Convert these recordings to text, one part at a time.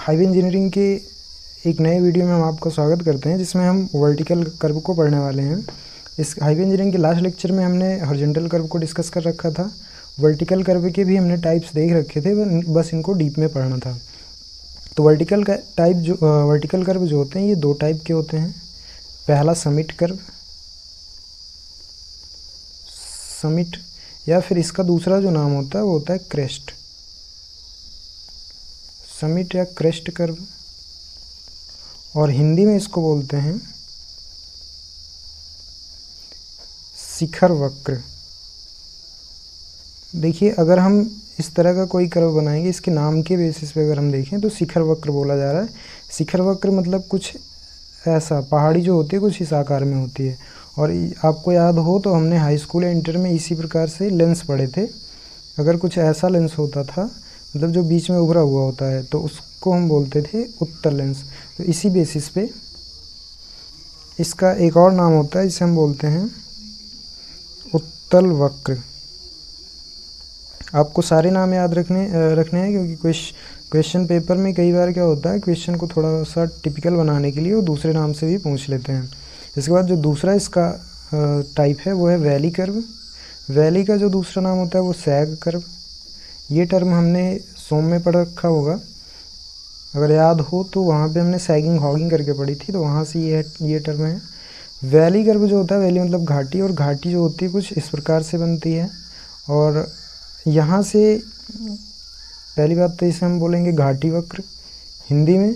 Highway engineering के एक नए वीडियो में हम आपका स्वागत करते हैं, जिसमें हम वर्टिकल कर्व को पढ़ने वाले हैं। इस हाईवे इंजीनियरिंग के लास्ट लेक्चर में हमने हॉरिजॉन्टल कर्व को डिस्कस कर रखा था। वर्टिकल कर्व के भी हमने टाइप्स देख रखे थे, बस इनको डीप में पढ़ना था। तो वर्टिकल कर्व जो होते हैं ये दो टाइप के होते हैं। पहला समिट कर्व, समिट, या फिर इसका दूसरा जो नाम होता है वो होता है क्रेस्ट, समिट या क्रेस्ट कर्व, और हिंदी में इसको बोलते हैं शिखर वक्र। देखिए, अगर हम इस तरह का कोई कर्व बनाएंगे, इसके नाम के बेसिस पे अगर हम देखें तो शिखर वक्र बोला जा रहा है। शिखर वक्र मतलब कुछ ऐसा, पहाड़ी जो होती है कुछ इस आकार में होती है। और आपको याद हो तो हमने हाई स्कूल या इंटर में इसी प्रकार से लेंस पढ़े थे। अगर कुछ ऐसा लेंस होता था, मतलब जो बीच में उभरा हुआ होता है, तो उसको हम बोलते थे उत्तल लेंस। तो इसी बेसिस पे इसका एक और नाम होता है जिसे हम बोलते हैं उत्तल वक्र। आपको सारे नाम याद रखने हैं, क्योंकि क्वेश्चन पेपर में कई बार क्या होता है, क्वेश्चन को थोड़ा सा टिपिकल बनाने के लिए वो दूसरे नाम से भी पूछ लेते हैं। इसके बाद जो दूसरा इसका टाइप है वो है वैली कर्व। वैली का जो दूसरा नाम होता है वो सैग कर्व। ये टर्म हमने सोम में पढ़ रखा होगा, अगर याद हो तो वहाँ पे हमने सैगिंग हॉगिंग करके पढ़ी थी, तो वहाँ से ये टर्म है। वैली कर्व जो होता है, वैली मतलब घाटी, और घाटी जो होती है कुछ इस प्रकार से बनती है। और यहाँ से पहली बात तो इसे हम बोलेंगे घाटी वक्र हिंदी में।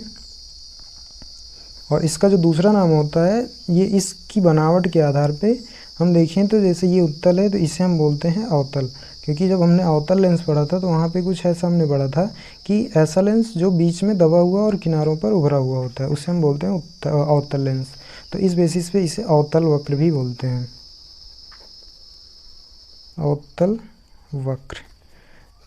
और इसका जो दूसरा नाम होता है, ये इसकी बनावट के आधार पे हम देखें तो जैसे ये उत्तल है तो इसे हम बोलते हैं अवतल, क्योंकि जब हमने अवतल लेंस पढ़ा था तो वहाँ पे कुछ ऐसा हमने पढ़ा था कि ऐसा लेंस जो बीच में दबा हुआ और किनारों पर उभरा हुआ होता है, उसे हम बोलते हैं अवतल लेंस। तो इस बेसिस पे इसे अवतल वक्र भी बोलते हैं, अवतल वक्र।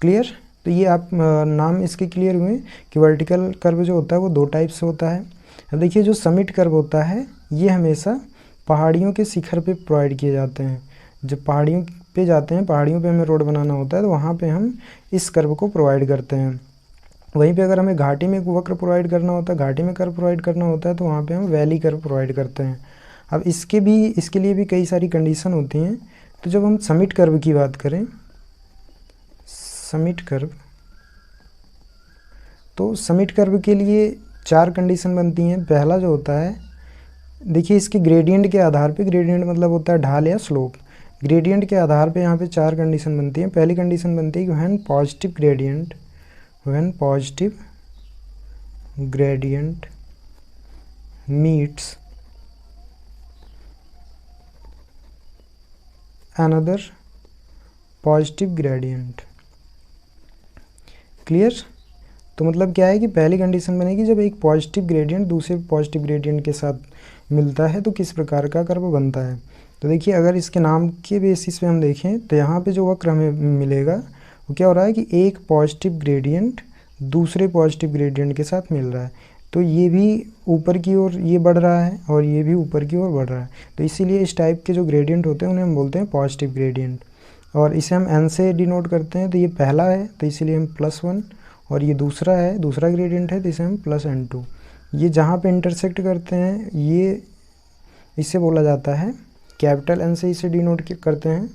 क्लियर? तो ये आप नाम इसके क्लियर हुए कि वर्टिकल कर्व जो होता है वो दो टाइप से होता है। अब देखिए, जो समिट कर्व होता है ये हमेशा पहाड़ियों के शिखर पे प्रोवाइड किए जाते हैं। जब पहाड़ियों पे जाते हैं, पहाड़ियों पे हमें रोड बनाना होता है, तो वहाँ पे हम इस कर्व को प्रोवाइड करते हैं। वहीं पे अगर हमें घाटी में वक्र प्रोवाइड करना होता है, घाटी में कर्व प्रोवाइड करना होता है, तो वहाँ पे हम वैली कर्व प्रोवाइड करते हैं। अब इसके लिए भी कई सारी कंडीशन होती हैं। तो जब हम समिट कर्व की बात करें, समिट कर्व, तो समिट कर्व के लिए 4 कंडीशन बनती हैं। पहला जो होता है, देखिए इसके ग्रेडियंट के आधार पे, ग्रेडियंट मतलब होता है ढाल या स्लोप, ग्रेडियंट के आधार पे यहाँ पे 4 कंडीशन बनती हैं। पहली कंडीशन बनती है कि when positive gradient meets another positive gradient. Clear? तो मतलब क्या है कि पहली कंडीशन बनेगी जब एक पॉजिटिव ग्रेडियंट दूसरे पॉजिटिव ग्रेडियंट के साथ मिलता है तो किस प्रकार का कर्व बनता है। तो देखिए, अगर इसके नाम के बेसिस पे हम देखें तो यहाँ पे जो वक्र हमें मिलेगा वो क्या हो रहा है कि एक पॉजिटिव ग्रेडियंट दूसरे पॉजिटिव ग्रेडियंट के साथ मिल रहा है, तो ये भी ऊपर की ओर ये बढ़ रहा है और ये भी ऊपर की ओर बढ़ रहा है। तो इसीलिए इस टाइप के जो ग्रेडियंट होते हैं उन्हें हम बोलते हैं पॉजिटिव ग्रेडियंट, और इसे हम एन से डिनोट करते हैं। तो ये पहला है तो इसीलिए हम +1, और ये दूसरा है, दूसरा ग्रेडियंट है तो इसे हम +N2। ये जहाँ पे इंटरसेक्ट करते हैं ये इसे बोला जाता है कैपिटल N से इसे डिनोट करते हैं।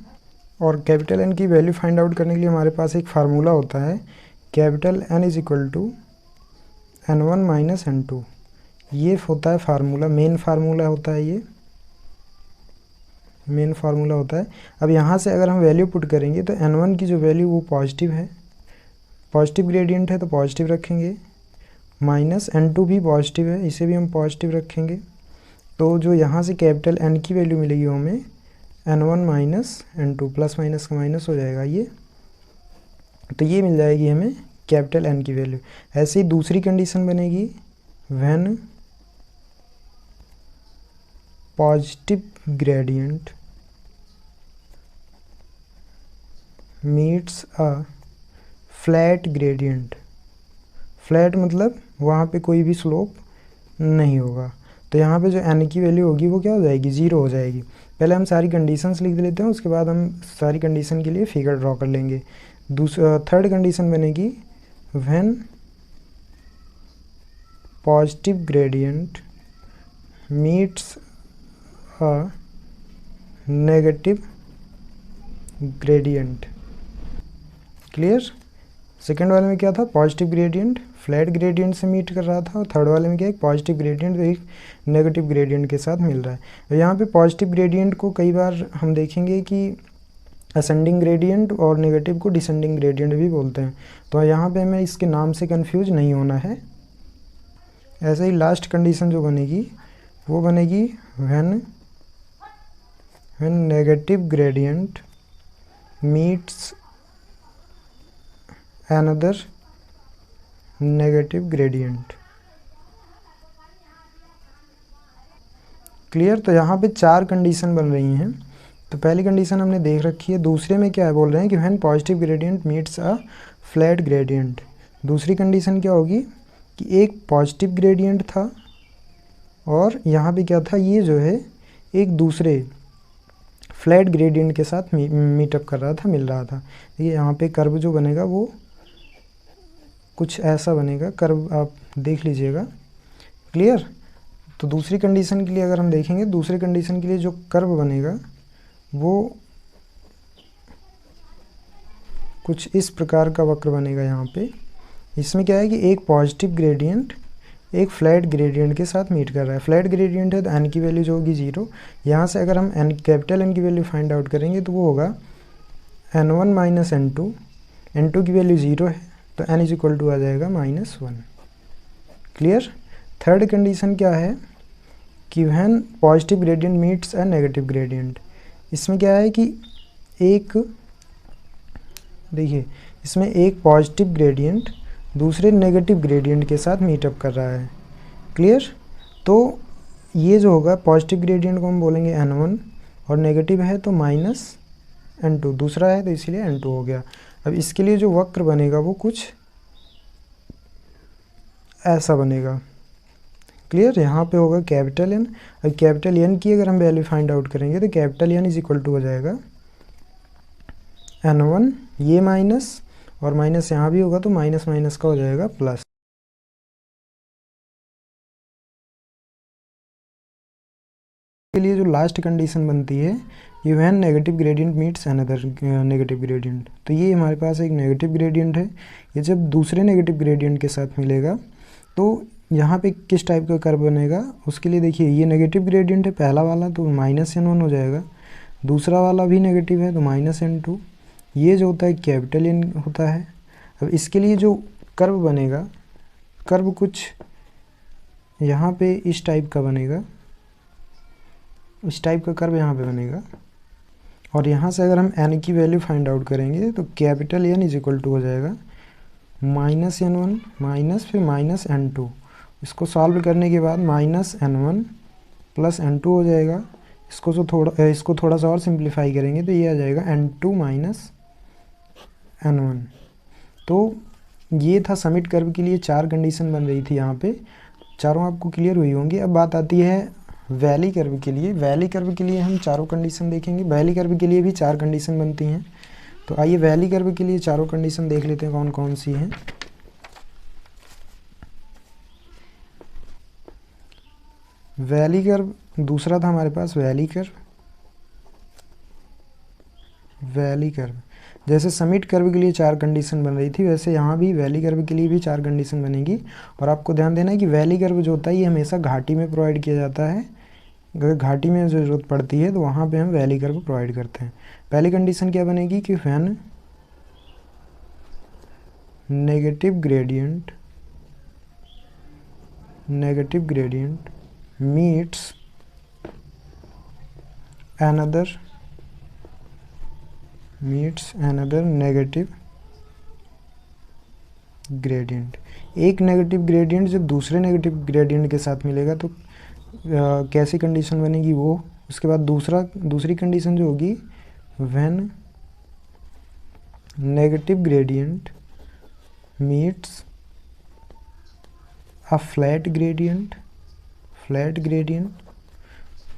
और कैपिटल N की वैल्यू फाइंड आउट करने के लिए हमारे पास एक फार्मूला होता है, कैपिटल N = N1 - N2। ये होता है फार्मूला, मेन फार्मूला होता है, ये मेन फार्मूला होता है। अब यहाँ से अगर हम वैल्यू पुट करेंगे तो N1 की जो वैल्यू वो पॉजिटिव है, पॉजिटिव ग्रेडियंट है तो पॉजिटिव रखेंगे, -N2 भी पॉजिटिव है, इसे भी हम पॉजिटिव रखेंगे। तो जो यहाँ से कैपिटल N की वैल्यू मिलेगी हमें N1 - N2, प्लस माइनस का माइनस हो जाएगा ये, तो ये मिल जाएगी हमें कैपिटल N की वैल्यू। ऐसे ही दूसरी कंडीशन बनेगी, when positive gradient meets a flat gradient. Flat मतलब वहाँ पे कोई भी स्लोप नहीं होगा, तो यहाँ पे जो n की वैल्यू होगी वो क्या हो जाएगी, 0 हो जाएगी। पहले हम सारी कंडीशंस लिख लेते हैं, उसके बाद हम सारी कंडीशन के लिए फिगर ड्रॉ कर लेंगे। थर्ड कंडीशन बनेगी, when positive gradient meets a negative gradient. Clear? Second वाले में क्या था, पॉजिटिव ग्रेडियंट फ्लैट ग्रेडियंट से मीट कर रहा था, और थर्ड वाले में क्या, एक पॉजिटिव ग्रेडियंट एक नेगेटिव ग्रेडियंट के साथ मिल रहा है। तो यहाँ पे पॉजिटिव ग्रेडियंट को कई बार हम देखेंगे कि असेंडिंग ग्रेडियंट और नेगेटिव को डिसेंडिंग ग्रेडियंट भी बोलते हैं। तो यहाँ पे हमें इसके नाम से कंफ्यूज नहीं होना है। ऐसे ही लास्ट कंडीशन जो बनेगी वो बनेगी when negative gradient meets another negative gradient. Clear? तो यहाँ पे 4 कंडीशन बन रही हैं। तो पहली कंडीशन हमने देख रखी है। दूसरे में क्या है, बोल रहे हैं कि when positive gradient meets a flat gradient. दूसरी कंडीशन क्या होगी कि एक पॉजिटिव ग्रेडियंट था और यहाँ पे क्या था, ये जो है एक दूसरे फ्लैट ग्रेडियंट के साथ मीटअप कर रहा था, मिल रहा था। ये यहाँ पे कर्व जो बनेगा वो कुछ ऐसा बनेगा, कर्व आप देख लीजिएगा। क्लियर? तो दूसरी कंडीशन के लिए अगर हम देखेंगे, दूसरी कंडीशन के लिए जो कर्व बनेगा वो कुछ इस प्रकार का वक्र बनेगा। यहाँ पे इसमें क्या है कि एक पॉजिटिव ग्रेडियंट एक फ्लैट ग्रेडियंट के साथ मीट कर रहा है। फ्लैट ग्रेडियंट है तो एन की वैल्यू जो होगी 0। यहाँ से अगर हम एन कैपिटल एन की वैल्यू फाइंड आउट करेंगे तो वो होगा n1 माइनस n2। n2 की वैल्यू 0 है तो n इज इक्वल टू आ जाएगा -1। क्लियर? थर्ड कंडीशन क्या है कि when positive gradient meets a negative gradient. इसमें क्या है कि एक, देखिए इसमें एक पॉजिटिव ग्रेडियंट दूसरे नेगेटिव ग्रेडियंट के साथ मीटअप कर रहा है। क्लियर? तो ये जो होगा पॉजिटिव ग्रेडियंट को हम बोलेंगे n1 और नेगेटिव है तो -n2, दूसरा है तो इसीलिए n2 हो गया। अब इसके लिए जो वक्र बनेगा वो कुछ ऐसा बनेगा। क्लियर? यहाँ पे होगा कैपिटल एन। अब कैपिटल एन की अगर हम वैल्यू फाइंड आउट करेंगे तो capital N is equal to हो जाएगा n1, ये माइनस और माइनस यहाँ भी होगा तो माइनस माइनस का हो जाएगा प्लस। के लिए जो लास्ट कंडीशन बनती है ये when negative gradient meets another negative gradient. तो ये हमारे पास एक नेगेटिव ग्रेडियंट है, ये जब दूसरे नेगेटिव ग्रेडियंट के साथ मिलेगा तो यहाँ पे किस टाइप का कर्व बनेगा। उसके लिए देखिए ये नेगेटिव ग्रेडियंट है पहला वाला तो -n1 हो जाएगा, दूसरा वाला भी नेगेटिव है तो -n2। ये जो होता है कैपिटल एन होता है। अब इसके लिए जो कर्व बनेगा, कर्व कुछ यहाँ पे इस टाइप का बनेगा, इस टाइप का कर्व यहाँ पे बनेगा। और यहाँ से अगर हम n की वैल्यू फाइंड आउट करेंगे तो capital N is equal to हो जाएगा -n1 माइनस फिर -n2। इसको सॉल्व करने के बाद -n1 प्लस n2 हो जाएगा। इसको थोड़ा सा और सिंप्लीफाई करेंगे तो ये आ जाएगा n2 माइनस n1। तो ये था समिट कर्व के लिए 4 कंडीशन बन रही थी यहाँ पे, चारों आपको क्लियर हुई होंगी। अब बात आती है वैली कर्व के लिए। वैली कर्व के लिए हम चारों कंडीशन देखेंगे। वैली कर्व के लिए भी 4 कंडीशन बनती हैं। तो आइए वैली कर्व के लिए चारों कंडीशन देख लेते हैं कौन कौन सी हैं। वैली कर्व दूसरा था हमारे पास वैली कर्व। वैली कर्व जैसे समिट कर्व के लिए 4 कंडीशन बन रही थी वैसे यहाँ भी वैली कर्व के लिए भी 4 कंडीशन बनेगी। और आपको ध्यान देना है कि वैली कर्व जो होता है ये हमेशा घाटी में प्रोवाइड किया जाता है। अगर घाटी में ज़रूरत पड़ती है तो वहाँ पे हम वैली कर्व प्रोवाइड करते हैं। पहली कंडीशन क्या बनेगी कि when negative gradient meets another negative gradient. एक नेगेटिव ग्रेडियंट जब दूसरे नेगेटिव ग्रेडियंट के साथ मिलेगा तो कैसी कंडीशन बनेगी वो। उसके बाद दूसरी कंडीशन जो होगी when negative gradient meets a flat gradient.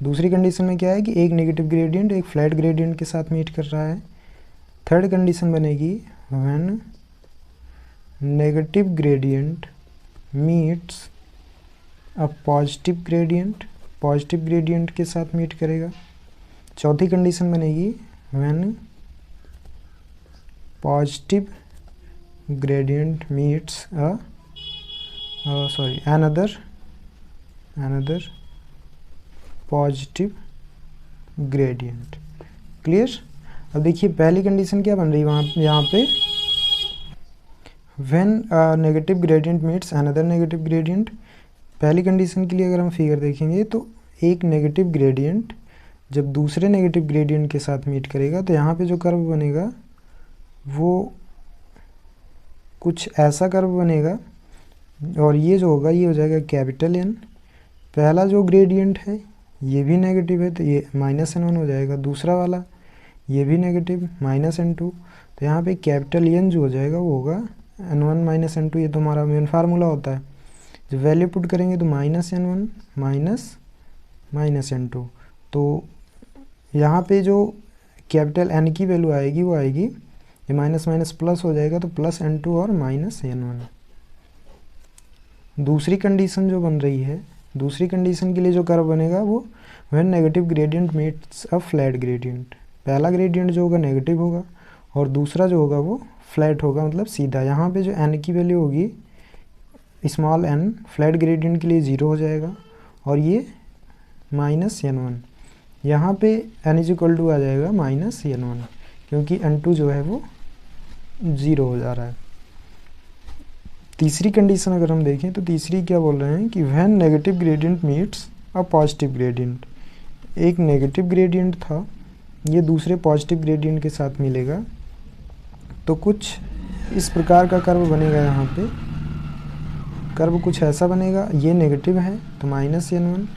दूसरी कंडीशन में क्या है कि एक नेगेटिव ग्रेडियंट एक फ्लैट ग्रेडियंट के साथ मीट कर रहा है। थर्ड कंडीशन बनेगी व्हेन नेगेटिव ग्रेडियंट मीट्स अब पॉजिटिव ग्रेडियंट के साथ मीट करेगा। चौथी कंडीशन बनेगी when positive gradient meets another positive gradient. Clear. अब देखिए पहली कंडीशन क्या बन रही है वहाँ यहाँ पे, when negative gradient meets another negative gradient. पहली कंडीशन के लिए अगर हम फिगर देखेंगे तो एक नेगेटिव ग्रेडियंट जब दूसरे नेगेटिव ग्रेडियंट के साथ मीट करेगा तो यहाँ पे जो कर्व बनेगा वो कुछ ऐसा कर्व बनेगा, और ये जो होगा ये हो जाएगा कैपिटल N। पहला जो ग्रेडियंट है ये भी नेगेटिव है तो ये -N1 हो जाएगा, दूसरा वाला ये भी नेगेटिव -N2, तो यहाँ पे कैपिटल N जो हो जाएगा वो होगा N1 -N2। ये तो हमारा मेन फार्मूला होता है। जब वैल्यू पुट करेंगे तो -N1 -N2, तो यहाँ पे जो कैपिटल N की वैल्यू आएगी वो आएगी, ये माइनस माइनस प्लस हो जाएगा तो +N2 और -N1। दूसरी कंडीशन जो बन रही है, दूसरी कंडीशन के लिए जो कर्व बनेगा वो when negative gradient meets a flat gradient. पहला ग्रेडियंट जो होगा नेगेटिव होगा और दूसरा जो होगा वो फ्लैट होगा, मतलब सीधा। यहाँ पे जो n की वैल्यू होगी स्मॉल n फ्लैट ग्रेडियंट के लिए 0 हो जाएगा और ये -N1। यहाँ पे n = आ जाएगा -N1 क्योंकि N2 जो है वो 0 हो जा रहा है। तीसरी कंडीशन अगर हम देखें तो तीसरी क्या बोल रहे हैं कि when negative gradient meets a positive gradient. एक नेगेटिव ग्रेडियंट था, ये दूसरे पॉजिटिव ग्रेडियंट के साथ मिलेगा तो कुछ इस प्रकार का कर्व बनेगा। यहाँ पे कर्व कुछ ऐसा बनेगा, ये नेगेटिव है तो -N1,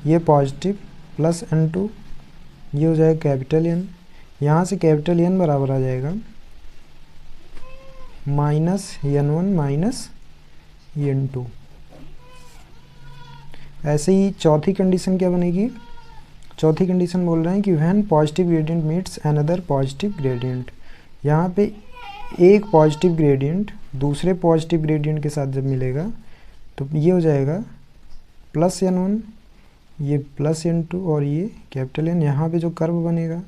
ये पॉजिटिव +N2, ये हो जाएगा कैपिटल N। यहाँ से कैपिटल N बराबर आ जाएगा -N1 -N2। ऐसे ही चौथी कंडीशन क्या बनेगी, चौथी कंडीशन बोल रहे हैं कि when positive gradient meets another positive gradient. यहाँ पे एक पॉजिटिव ग्रेडियंट दूसरे पॉजिटिव ग्रेडियंट के साथ जब मिलेगा तो ये हो जाएगा +N1, ये +N2 और ये कैपिटल N। यहाँ पे जो कर्व बनेगा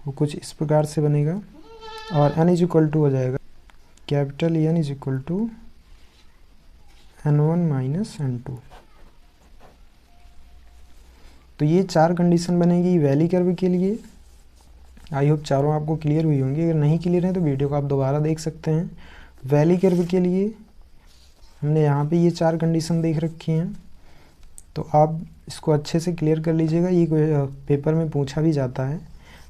वो कुछ इस प्रकार से बनेगा और n = हो जाएगा कैपिटल N = N1 -N2। तो ये चार कंडीशन बनेगी वैली कर्व के लिए। आई होप चारों आपको क्लियर हुई होंगी। अगर नहीं क्लियर है तो वीडियो को आप दोबारा देख सकते हैं। वैली कर्व के लिए हमने यहाँ पे ये चार कंडीशन देख रखी हैं, तो आप इसको अच्छे से क्लियर कर लीजिएगा, ये पेपर में पूछा भी जाता है।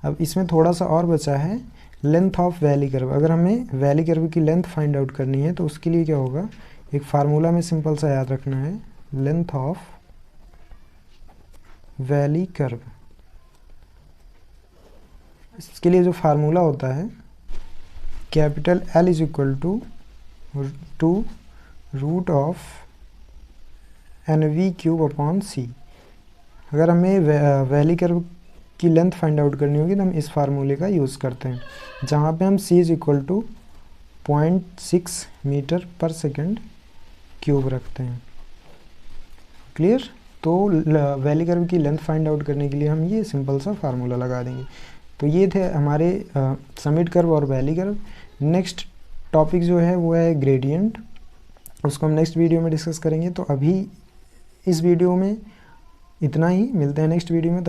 अब इसमें थोड़ा सा और बचा है लेंथ ऑफ वैली कर्व। अगर हमें वैली कर्व की लेंथ फाइंड आउट करनी है तो उसके लिए क्या होगा, एक फार्मूला में सिंपल सा याद रखना है, लेंथ ऑफ वैली कर्व। इसके लिए जो फार्मूला होता है कैपिटल L = 2 √NV³/c। अगर हमें वैली कर्व की लेंथ फाइंड आउट करनी होगी तो हम इस फार्मूले का यूज़ करते हैं, जहाँ पे हम c = 0.6 मीटर/सेकंड³ रखते हैं। क्लियर। तो वैली कर्व की लेंथ फाइंड आउट करने के लिए हम ये सिंपल सा फार्मूला लगा देंगे। तो ये थे हमारे समिट कर्व और वैली कर्व। नेक्स्ट टॉपिक जो है वो है ग्रेडियंट, उसको हम नेक्स्ट वीडियो में डिस्कस करेंगे। तो अभी इस वीडियो में इतना ही, मिलते हैं नेक्स्ट वीडियो में।